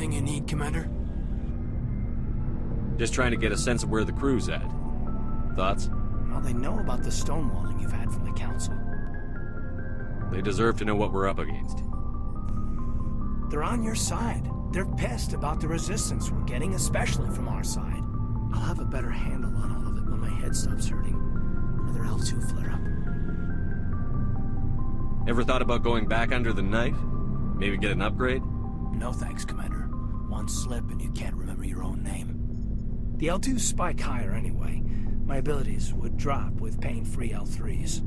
Anything you need, Commander? Just trying to get a sense of where the crew's at. Thoughts? Well, they know about the stonewalling you've had from the Council. They deserve to know what we're up against. They're on your side. They're pissed about the resistance we're getting, especially from our side. I'll have a better handle on all of it when my head stops hurting. Another L2 flare-up. Ever thought about going back under the knife? Maybe get an upgrade? No thanks, Commander. One slip and you can't remember your own name. The L2s spike higher anyway. My abilities would drop with pain-free L3s.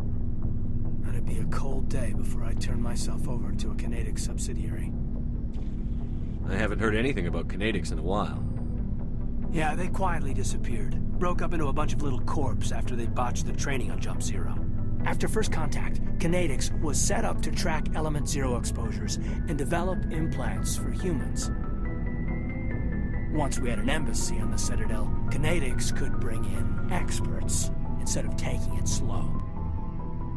It'd be a cold day before I turn myself over to a Canadic subsidiary. I haven't heard anything about Canadics in a while. Yeah, they quietly disappeared. Broke up into a bunch of little corps after they botched the training on Jump Zero. After first contact, Canadics was set up to track Element Zero exposures and develop implants for humans. Once we had an embassy on the Citadel, Canadics could bring in experts instead of taking it slow.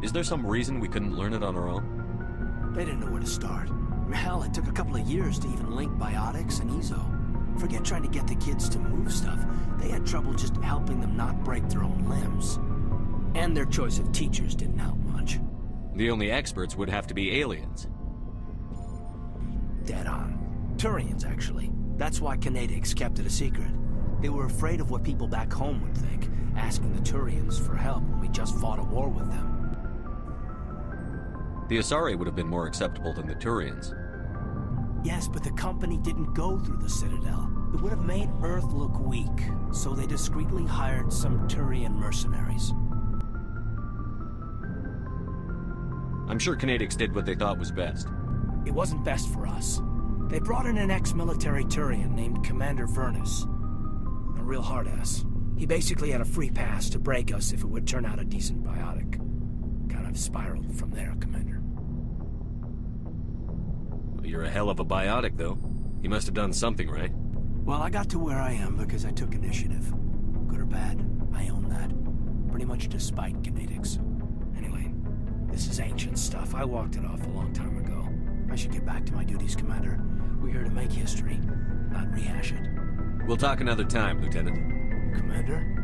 Is there some reason we couldn't learn it on our own? They didn't know where to start. Hell, it took a couple of years to even link biotics and Ezo. Forget trying to get the kids to move stuff. They had trouble just helping them not break their own limbs. And their choice of teachers didn't help much. The only experts would have to be aliens. Dead on. Turians, actually. That's why Canadics kept it a secret. They were afraid of what people back home would think, asking the Turians for help when we just fought a war with them. The Asari would have been more acceptable than the Turians. Yes, but the company didn't go through the Citadel. It would have made Earth look weak, so they discreetly hired some Turian mercenaries. I'm sure Canadics did what they thought was best. It wasn't best for us. They brought in an ex-military Turian named Commander Vernus. A real hard-ass. He basically had a free pass to break us if it would turn out a decent biotic. Kind of spiraled from there, Commander. Well, you're a hell of a biotic, though. You must have done something right. Well, I got to where I am because I took initiative. Good or bad, I own that. Pretty much despite Canadics. Anyway, this is ancient stuff. I walked it off a long time ago. I should get back to my duties, Commander. We're here to make history, not rehash it. We'll talk another time, Lieutenant. Commander?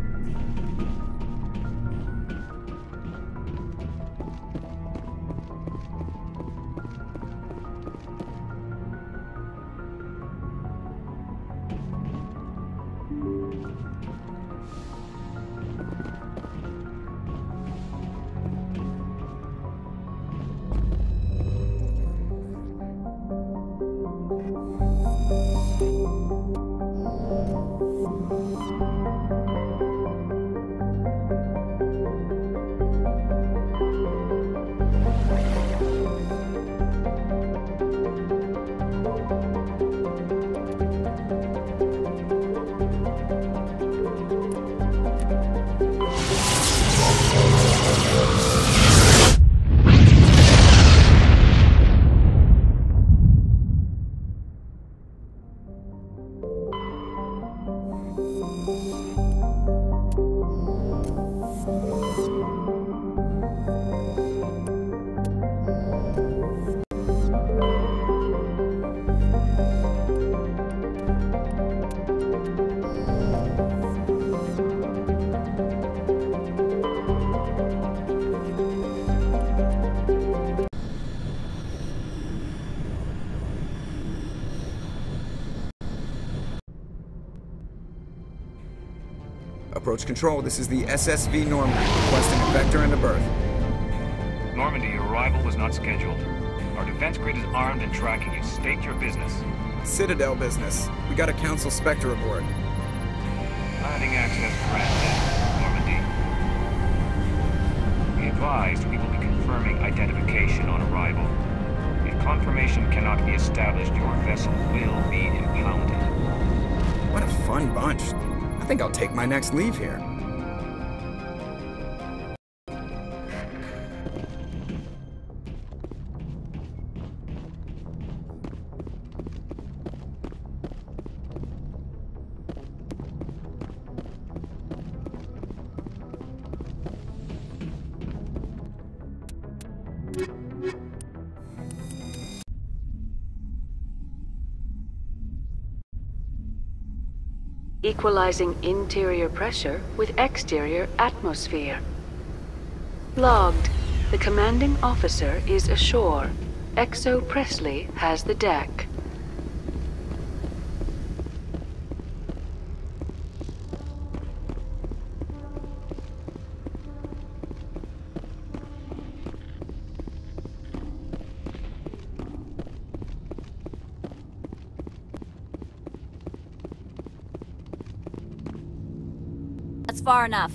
Approach control, this is the SSV Normandy, requesting a vector and a berth. Normandy, your arrival was not scheduled. Our defense grid is armed and tracking you. State your business. Citadel business. We got a Council Spectre aboard. Landing access granted, Normandy. Be advised, we will be confirming identification on arrival. If confirmation cannot be established, your vessel will be impounded. What a fun bunch. I think I'll take my next leave here. equalizing interior pressure with exterior atmosphere. Logged. The commanding officer is ashore. Exo Presley has the deck. That's far enough.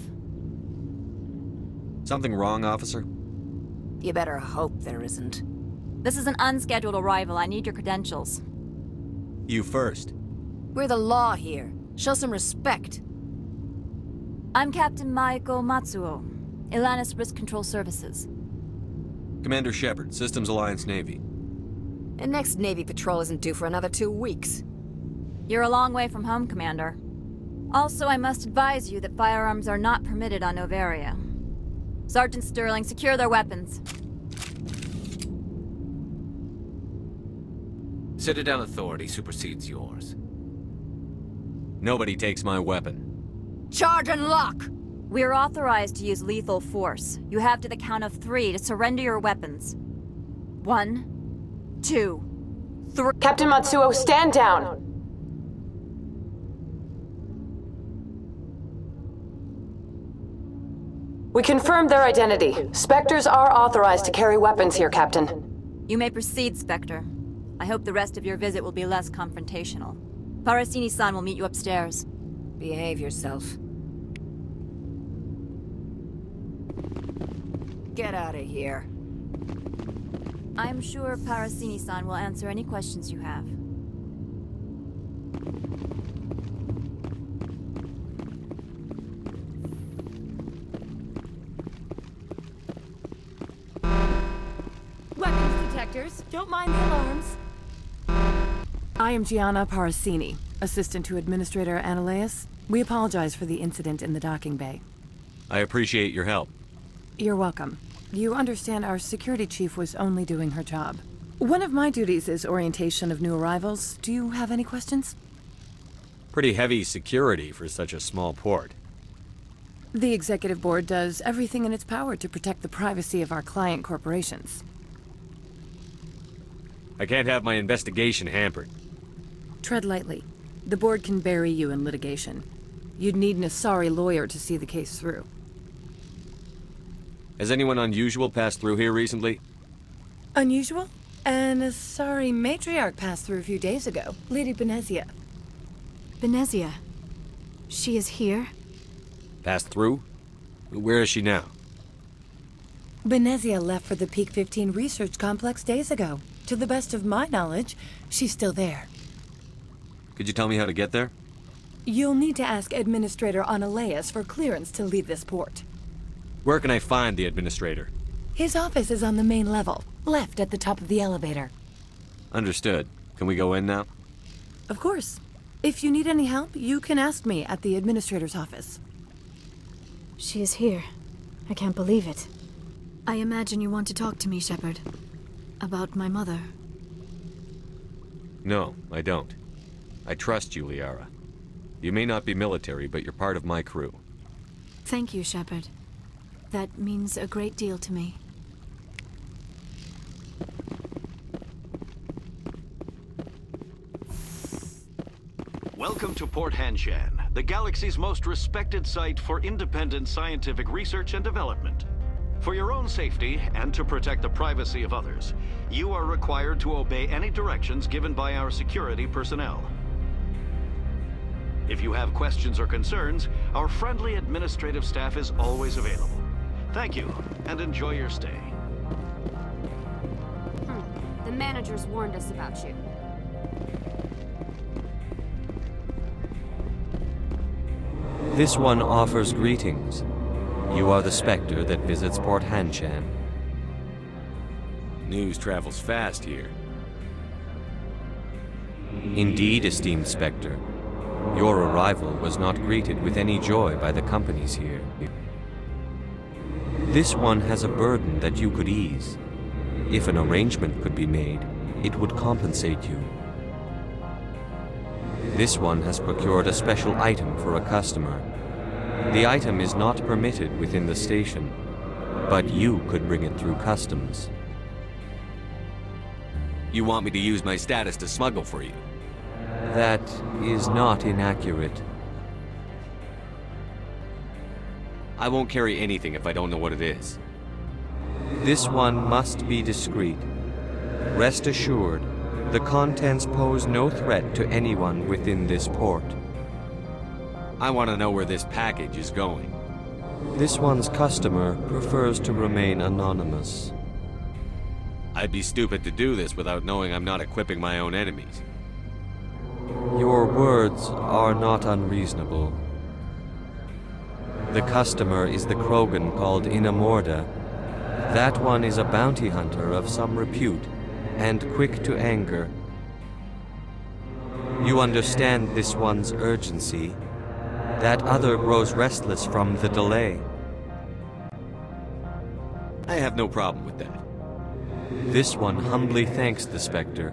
Something wrong, officer? You better hope there isn't. This is an unscheduled arrival. I need your credentials. You first. We're the law here. Show some respect. I'm Captain Maiko Matsuo, Ilanis Risk Control Services. Commander Shepard, Systems Alliance Navy. And next Navy patrol isn't due for another 2 weeks. You're a long way from home, Commander. Also, I must advise you that firearms are not permitted on Noveria. Sergeant Sterling, secure their weapons. Citadel authority supersedes yours. Nobody takes my weapon. Charge and lock! We are authorized to use lethal force. You have to the count of 3 to surrender your weapons. 1, 2, 3. Captain Matsuo, stand down! We confirmed their identity. Spectres are authorized to carry weapons here, Captain. You may proceed, Spectre. I hope the rest of your visit will be less confrontational. Parasini-san will meet you upstairs. Behave yourself. Get out of here. I'm sure Parasini-san will answer any questions you have. Weapons detectors. Don't mind the alarms. I am Gianna Parasini, assistant to Administrator Ananias. We apologize for the incident in the docking bay. I appreciate your help. You're welcome. You understand our security chief was only doing her job. One of my duties is orientation of new arrivals. Do you have any questions? Pretty heavy security for such a small port. The executive board does everything in its power to protect the privacy of our client corporations. I can't have my investigation hampered. Tread lightly. The board can bury you in litigation. You'd need an Asari lawyer to see the case through. Has anyone unusual passed through here recently? Unusual? An Asari matriarch passed through a few days ago. Lady Benezia. Benezia? She is here? Passed through? Where is she now? Benezia left for the Peak 15 research complex days ago. To the best of my knowledge, she's still there. Could you tell me how to get there? You'll need to ask Administrator Ananias for clearance to leave this port. Where can I find the administrator? His office is on the main level, left at the top of the elevator. Understood. Can we go in now? Of course. If you need any help, you can ask me at the administrator's office. She is here. I can't believe it. I imagine you want to talk to me, Shepard. About my mother. No, I don't. I trust you, Liara. You may not be military, but you're part of my crew. Thank you, Shepard. That means a great deal to me. Welcome to Port Hanshan, the galaxy's most respected site for independent scientific research and development. For your own safety, and to protect the privacy of others, you are required to obey any directions given by our security personnel. If you have questions or concerns, our friendly administrative staff is always available. Thank you, and enjoy your stay. The managers warned us about you. This one offers greetings. You are the Spectre that visits Port Hanshan. News travels fast here. Indeed, esteemed Spectre. Your arrival was not greeted with any joy by the companies here. This one has a burden that you could ease. If an arrangement could be made, it would compensate you. This one has procured a special item for a customer. The item is not permitted within the station, but you could bring it through customs. You want me to use my status to smuggle for you? That is not inaccurate. I won't carry anything if I don't know what it is. This one must be discreet. Rest assured, the contents pose no threat to anyone within this port. I want to know where this package is going. This one's customer prefers to remain anonymous. I'd be stupid to do this without knowing I'm not equipping my own enemies. Your words are not unreasonable. The customer is the Krogan called Inamorda. That one is a bounty hunter of some repute, and quick to anger. You understand this one's urgency. That other grows restless from the delay. I have no problem with that. This one humbly thanks the Spectre.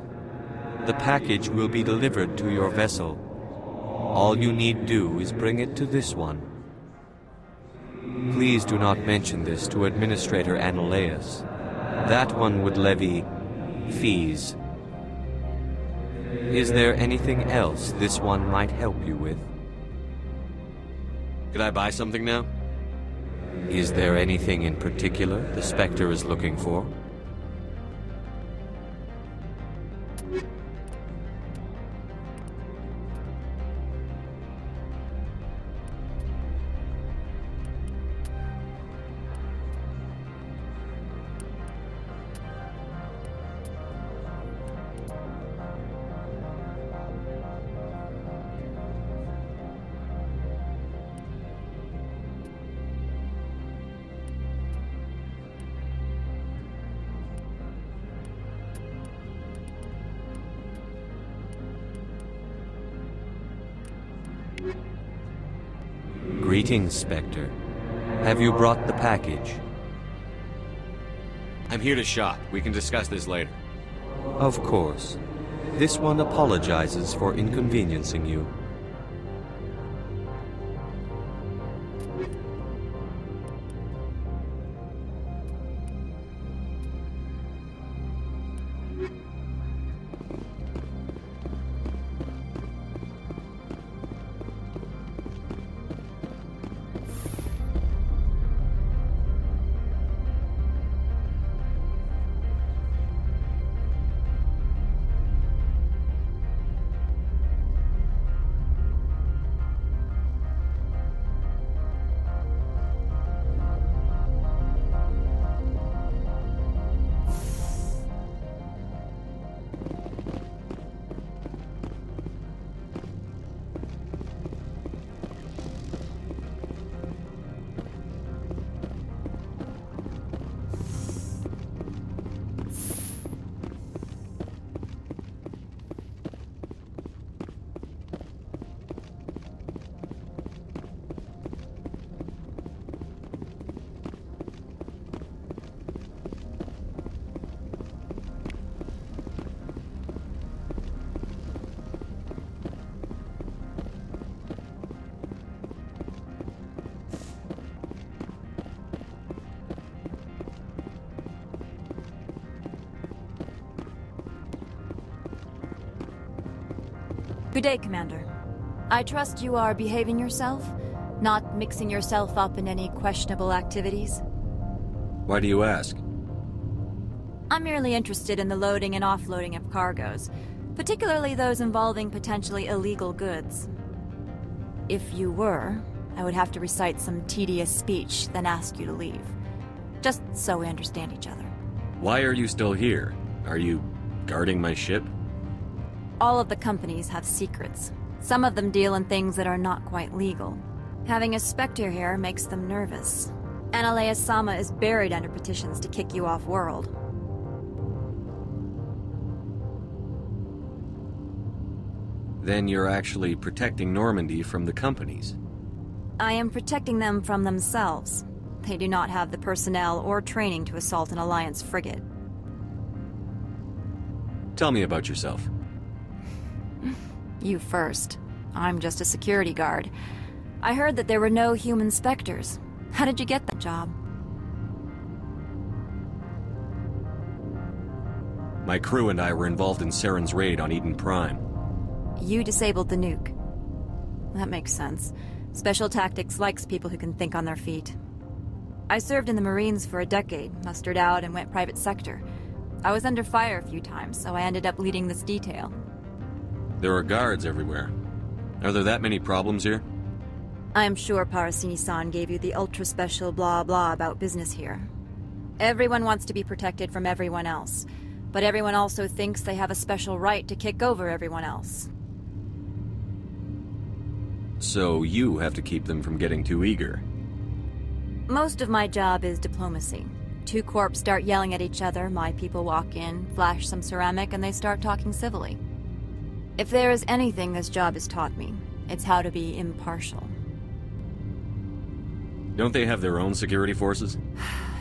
The package will be delivered to your vessel. All you need do is bring it to this one. Please do not mention this to Administrator Analaeus. That one would levy fees. Is there anything else this one might help you with? Could I buy something now? Is there anything in particular the Spectre is looking for? Greetings, Spectre. Have you brought the package? I'm here to shop. We can discuss this later. Of course. This one apologizes for inconveniencing you. Good day, Commander. I trust you are behaving yourself, not mixing yourself up in any questionable activities. Why do you ask? I'm merely interested in the loading and offloading of cargoes, particularly those involving potentially illegal goods. If you were, I would have to recite some tedious speech, then ask you to leave. Just so we understand each other. Why are you still here? Are you guarding my ship? All of the companies have secrets. Some of them deal in things that are not quite legal. Having a Spectre here makes them nervous. Analaeus-sama is buried under petitions to kick you off-world. Then you're actually protecting Normandy from the companies. I am protecting them from themselves. They do not have the personnel or training to assault an Alliance frigate. Tell me about yourself. You first. I'm just a security guard. I heard that there were no human specters. How did you get that job? My crew and I were involved in Saren's raid on Eden Prime. You disabled the nuke. That makes sense. Special Tactics likes people who can think on their feet. I served in the Marines for a decade, mustered out, and went private sector. I was under fire a few times, so I ended up leading this detail. There are guards everywhere. Are there that many problems here? I am sure Parasini-san gave you the ultra-special blah-blah about business here. Everyone wants to be protected from everyone else, but everyone also thinks they have a special right to kick over everyone else. So you have to keep them from getting too eager. Most of my job is diplomacy. Two corps start yelling at each other, my people walk in, flash some ceramic, and they start talking civilly. If there is anything this job has taught me, it's how to be impartial. Don't they have their own security forces?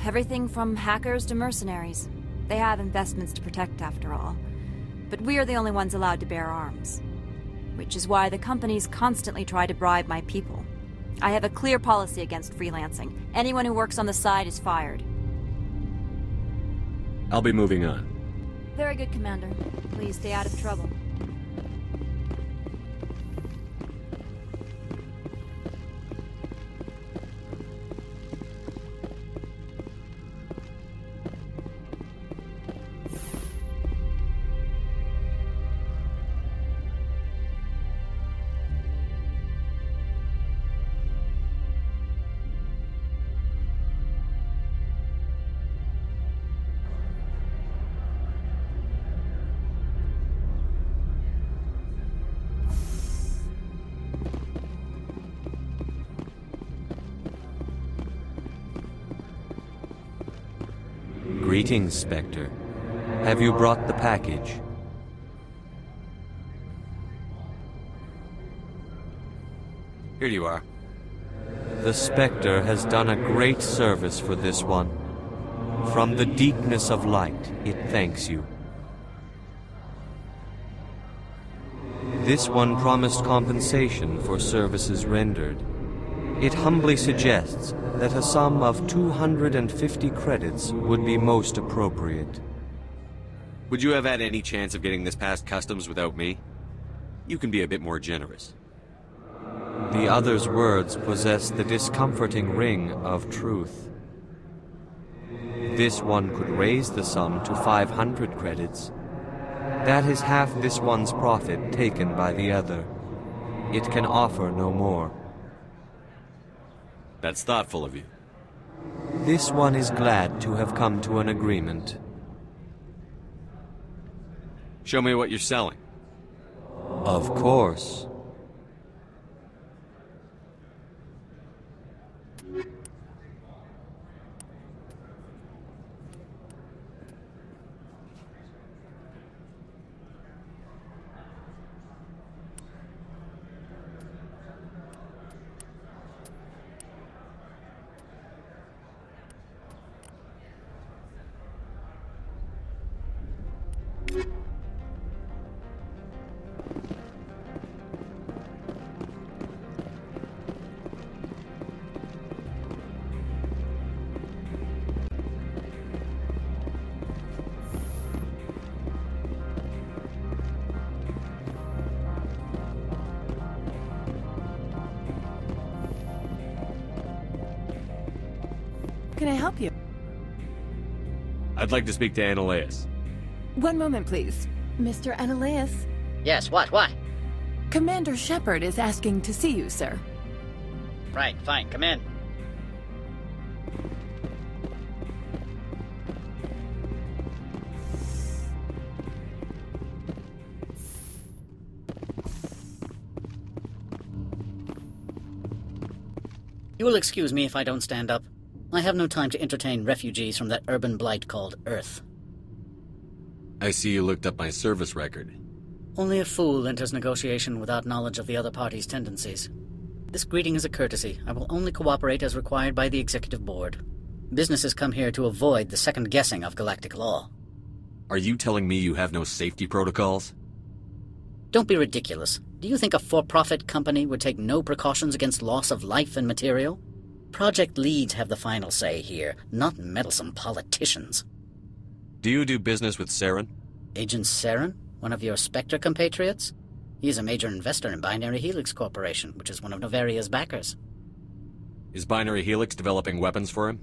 Everything from hackers to mercenaries. They have investments to protect, after all. But we are the only ones allowed to bear arms. Which is why the companies constantly try to bribe my people. I have a clear policy against freelancing. Anyone who works on the side is fired. I'll be moving on. Very good, Commander. Please stay out of trouble. Greetings, Spectre. Have you brought the package? Here you are. The Spectre has done a great service for this one. From the deepness of light, it thanks you. This one promised compensation for services rendered. It humbly suggests that a sum of 250 credits would be most appropriate. Would you have had any chance of getting this past customs without me? You can be a bit more generous. The other's words possess the discomforting ring of truth. This one could raise the sum to 500 credits. That is half this one's profit taken by the other. It can offer no more. That's thoughtful of you. This one is glad to have come to an agreement. Show me what you're selling. Of course. Can I help you? I'd like to speak to Ananias. One moment, please. Mr. Ananias? Yes, what? Commander Shepard is asking to see you, sir. Right, fine, come in. You will excuse me if I don't stand up. I have no time to entertain refugees from that urban blight called Earth. I see you looked up my service record. Only a fool enters negotiation without knowledge of the other party's tendencies. This greeting is a courtesy. I will only cooperate as required by the Executive Board. Businesses come here to avoid the second guessing of galactic law. Are you telling me you have no safety protocols? Don't be ridiculous. Do you think a for-profit company would take no precautions against loss of life and material? Project leads have the final say here, not meddlesome politicians. Do you do business with Saren? Agent Saren? One of your Spectre compatriots? He is a major investor in Binary Helix Corporation, which is one of Noveria's backers. Is Binary Helix developing weapons for him?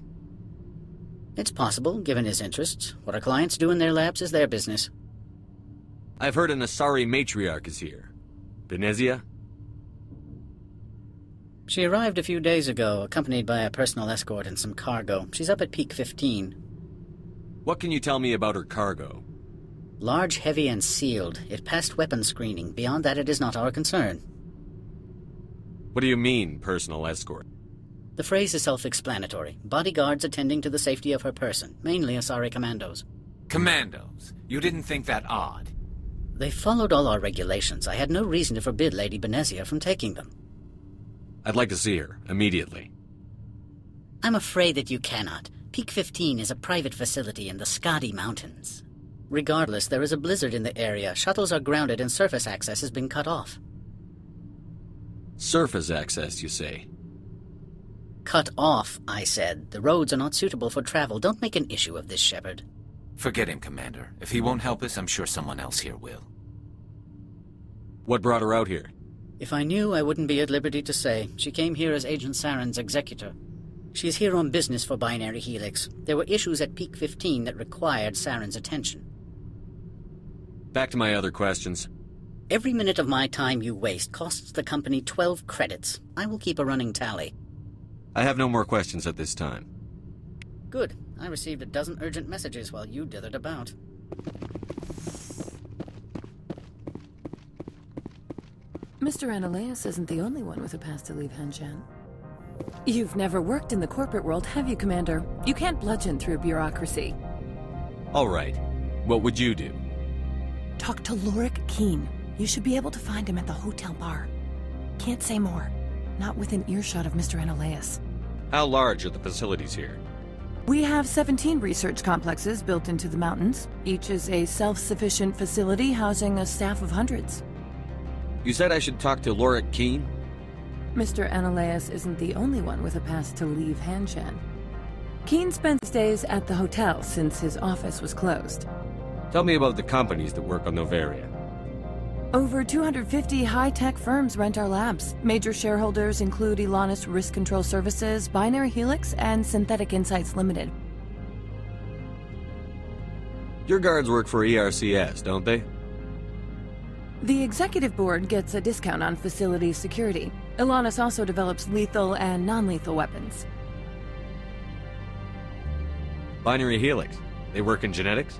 It's possible, given his interests. What our clients do in their labs is their business. I've heard an Asari matriarch is here. Venezia? She arrived a few days ago, accompanied by a personal escort and some cargo. She's up at Peak 15. What can you tell me about her cargo? Large, heavy, and sealed. It passed weapons screening. Beyond that, it is not our concern. What do you mean, personal escort? The phrase is self-explanatory. Bodyguards attending to the safety of her person, mainly Asari commandos. Commandos? You didn't think that odd? They followed all our regulations. I had no reason to forbid Lady Venezia from taking them. I'd like to see her, immediately. I'm afraid that you cannot. Peak 15 is a private facility in the Skadi Mountains. Regardless, there is a blizzard in the area. Shuttles are grounded and surface access has been cut off. Surface access, you say? Cut off, I said. The roads are not suitable for travel. Don't make an issue of this, Shepard. Forget him, Commander. If he won't help us, I'm sure someone else here will. What brought her out here? If I knew, I wouldn't be at liberty to say. She came here as Agent Saren's executor. She's here on business for Binary Helix. There were issues at Peak 15 that required Saren's attention. Back to my other questions. Every minute of my time you waste costs the company 12 credits. I will keep a running tally. I have no more questions at this time. Good. I received a dozen urgent messages while you dithered about. Mr. Ananias isn't the only one with a pass to leave Hanshan. You've never worked in the corporate world, have you, Commander? You can't bludgeon through bureaucracy. All right. What would you do? Talk to Lorik Keen. You should be able to find him at the hotel bar. Can't say more. Not within earshot of Mr. Ananias. How large are the facilities here? We have 17 research complexes built into the mountains. Each is a self-sufficient facility housing a staff of hundreds. You said I should talk to Lorik Keen? Mr. Ananias isn't the only one with a pass to leave Hanshan. Keen spends days at the hotel since his office was closed. Tell me about the companies that work on Noveria. Over 250 high-tech firms rent our labs. Major shareholders include Elanis Risk Control Services, Binary Helix, and Synthetic Insights Limited. Your guards work for ERCS, don't they? The executive board gets a discount on facility security. Elanis also develops lethal and non-lethal weapons. Binary Helix. They work in genetics?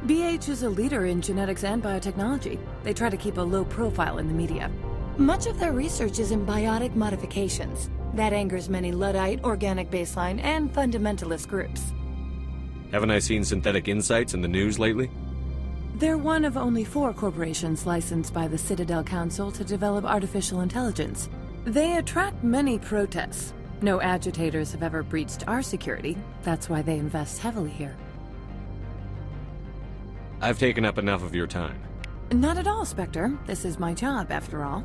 BH is a leader in genetics and biotechnology. They try to keep a low profile in the media. Much of their research is in biotic modifications. That angers many Luddite, organic baseline, and fundamentalist groups. Haven't I seen Synthetic Insights in the news lately? They're one of only 4 corporations licensed by the Citadel Council to develop artificial intelligence. They attract many protests. No agitators have ever breached our security. That's why they invest heavily here. I've taken up enough of your time. Not at all, Spectre. This is my job, after all.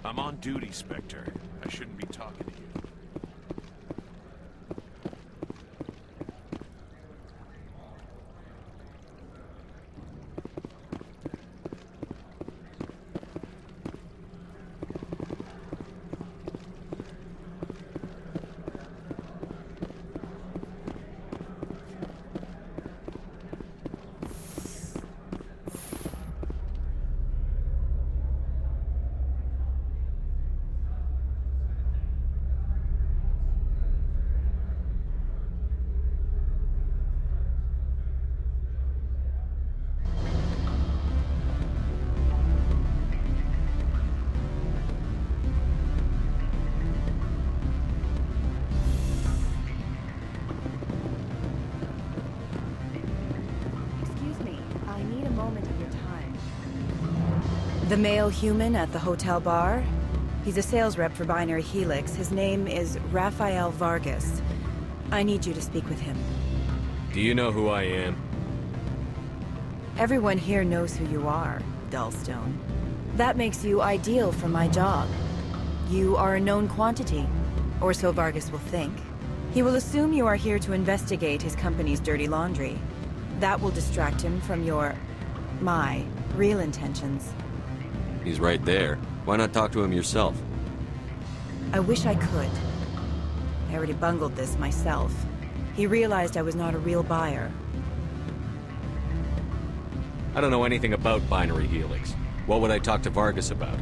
I'm on duty, Spectre. I shouldn't be talking to you. The male human at the hotel bar? He's a sales rep for Binary Helix. His name is Rafael Vargas. I need you to speak with him. Do you know who I am? Everyone here knows who you are, Dullstone. That makes you ideal for my job. You are a known quantity, or so Vargas will think. He will assume you are here to investigate his company's dirty laundry. That will distract him from my real intentions. He's right there. Why not talk to him yourself? I wish I could. I already bungled this myself. He realized I was not a real buyer. I don't know anything about Binary Helix. What would I talk to Vargas about?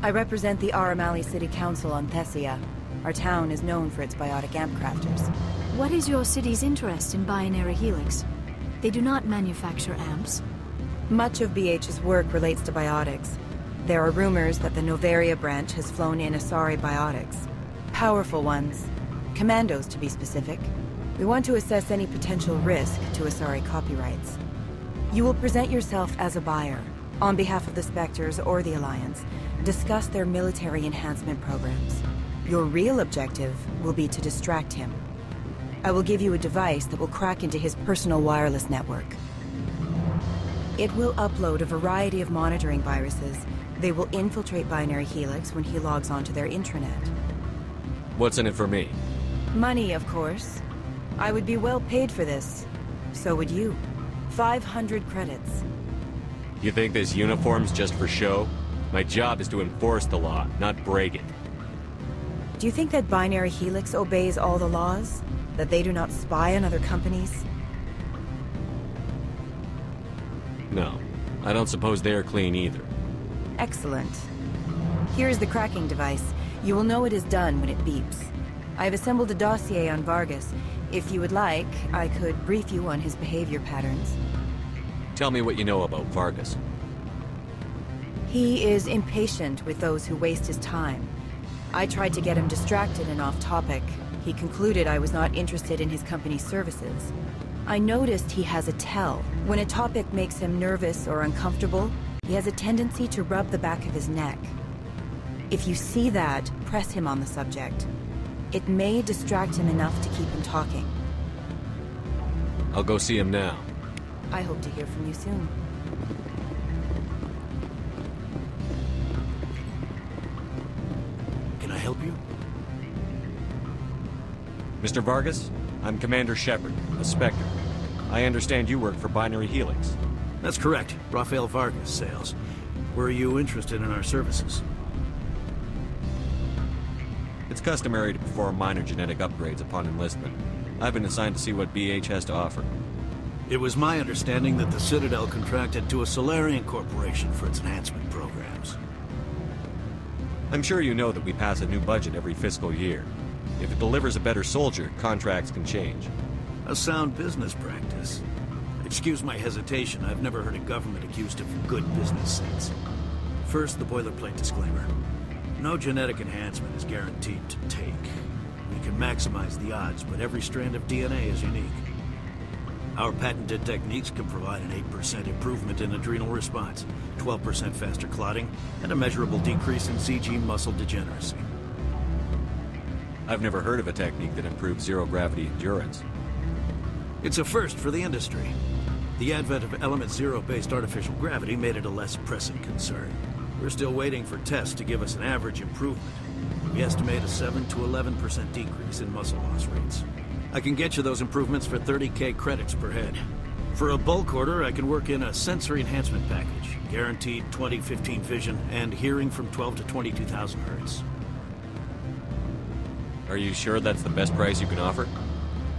I represent the Aramali City Council on Thessia. Our town is known for its biotic amp crafters. What is your city's interest in Binary Helix? They do not manufacture amps. Much of BH's work relates to biotics. There are rumors that the Noveria branch has flown in Asari biotics. Powerful ones. Commandos, to be specific. We want to assess any potential risk to Asari copyrights. You will present yourself as a buyer, on behalf of the Spectres or the Alliance, discuss their military enhancement programs. Your real objective will be to distract him. I will give you a device that will crack into his personal wireless network. It will upload a variety of monitoring viruses. They will infiltrate Binary Helix when he logs onto their intranet. What's in it for me? Money, of course. I would be well paid for this. So would you. 500 credits. You think this uniform's just for show? My job is to enforce the law, not break it. Do you think that Binary Helix obeys all the laws? That they do not spy on other companies? No. I don't suppose they're clean either. Excellent. Here is the cracking device. You will know it is done when it beeps. I have assembled a dossier on Vargas. If you would like, I could brief you on his behavior patterns. Tell me what you know about Vargas. He is impatient with those who waste his time. I tried to get him distracted and off topic. He concluded I was not interested in his company's services. I noticed he has a tell. When a topic makes him nervous or uncomfortable, he has a tendency to rub the back of his neck. If you see that, press him on the subject. It may distract him enough to keep him talking. I'll go see him now. I hope to hear from you soon. Can I help you? Mr. Vargas, I'm Commander Shepard, a Spectre. I understand you work for Binary Helix. That's correct. Rafael Vargas, sales. Were you interested in our services? It's customary to perform minor genetic upgrades upon enlistment. I've been assigned to see what BH has to offer. It was my understanding that the Citadel contracted to a Solarian corporation for its enhancement programs. I'm sure you know that we pass a new budget every fiscal year. If it delivers a better soldier, contracts can change. A sound business practice. Excuse my hesitation, I've never heard a government accused of good business sense. First, the boilerplate disclaimer. No genetic enhancement is guaranteed to take. We can maximize the odds, but every strand of DNA is unique. Our patented techniques can provide an 8% improvement in adrenal response, 12% faster clotting, and a measurable decrease in CG muscle degeneracy. I've never heard of a technique that improves zero-gravity endurance. It's a first for the industry. The advent of element zero-based artificial gravity made it a less pressing concern. We're still waiting for tests to give us an average improvement. We estimate a 7 to 11% decrease in muscle loss rates. I can get you those improvements for 30k credits per head. For a bulk order, I can work in a sensory enhancement package, guaranteed 20/15 vision, and hearing from 12 to 22,000 hertz. Are you sure that's the best price you can offer?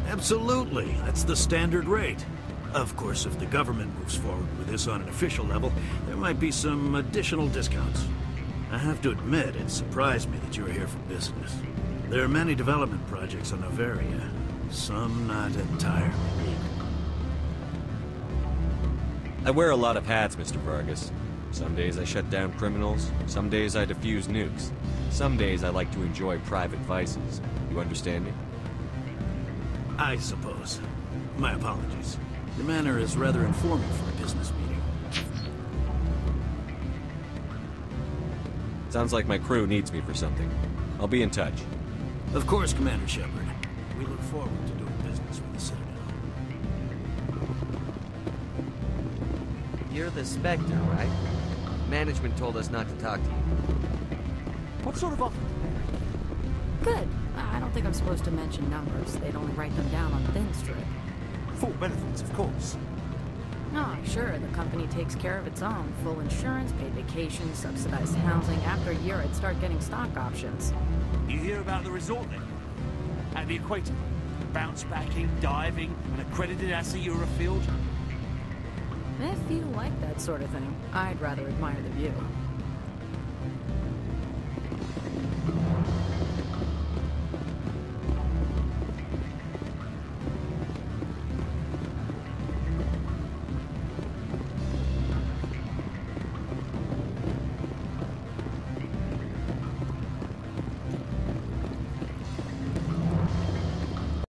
Absolutely. That's the standard rate. Of course, if the government moves forward with this on an official level, there might be some additional discounts. I have to admit, it surprised me that you were here for business. There are many development projects on Noveria, some not entirely legal. I wear a lot of hats, Mr. Vargas. Some days I shut down criminals, some days I defuse nukes. Some days I like to enjoy private vices. You understand me? I suppose. My apologies. Your manner is rather informal for a business meeting. Sounds like my crew needs me for something. I'll be in touch. Of course, Commander Shepard. We look forward to doing business with the Citadel. You're the Spectre, right? Management told us not to talk to you. What sort of offer? Good. I don't think I'm supposed to mention numbers. They'd only write them down on thin strip. Full benefits, of course. Oh, sure, the company takes care of its own. Full insurance, paid vacation, subsidized housing. After a year, I'd start getting stock options. You hear about the resort then? At the equator? Bounce backing, diving, an accredited asset Eurofield? If you like that sort of thing, I'd rather admire the view.